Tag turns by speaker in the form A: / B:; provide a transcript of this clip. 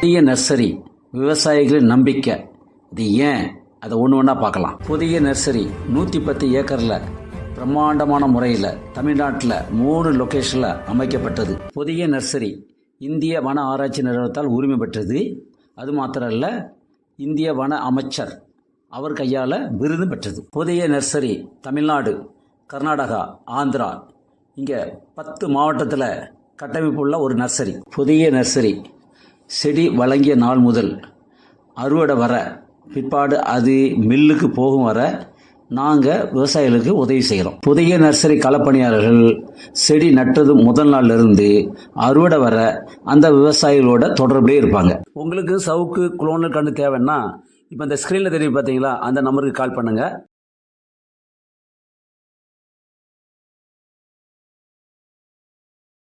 A: புதிய நர்சரி விவசாயிகளின் நம்பிக்கை. இது ஏன், அதை ஒன்று ஒன்றா பார்க்கலாம். புதிய நர்சரி 110 ஏக்கரில் பிரம்மாண்டமான முறையில் தமிழ்நாட்டில் 3 லொக்கேஷனில் அமைக்கப்பட்டது. புதிய நர்சரி இந்திய வன ஆராய்ச்சி நிறுவனத்தால் உரிமை பெற்றது. அது மாத்திரம் இல்லை, இந்திய வன அமைச்சர் அவர் கையால் விருது பெற்றது. புதிய நர்சரி தமிழ்நாடு, கர்நாடகா, ஆந்திரா, இங்கே 10 மாவட்டத்தில் கட்டமைப்புள்ள ஒரு நர்சரி. புதிய நர்சரி செடி வழங்கிய நாள் முதல் அறுவடை வர, பிற்பாடு அது மில்லுக்கு போகும் வர நாங்கள் விவசாயிகளுக்கு உதவி செய்கிறோம். புதிய நர்சரி களப்பணியாளர்கள் செடி நட்டது முதல் நாள்லேருந்து அறுவடை வர அந்த விவசாயிகளோட தொடர்புலேயே இருப்பாங்க. உங்களுக்கு சவுக்கு குளோனல் கன்று தேவைன்னா இப்போ இந்த ஸ்க்ரீனில் தெரியும் பார்த்தீங்களா, அந்த நம்பருக்கு கால் பண்ணுங்கள்.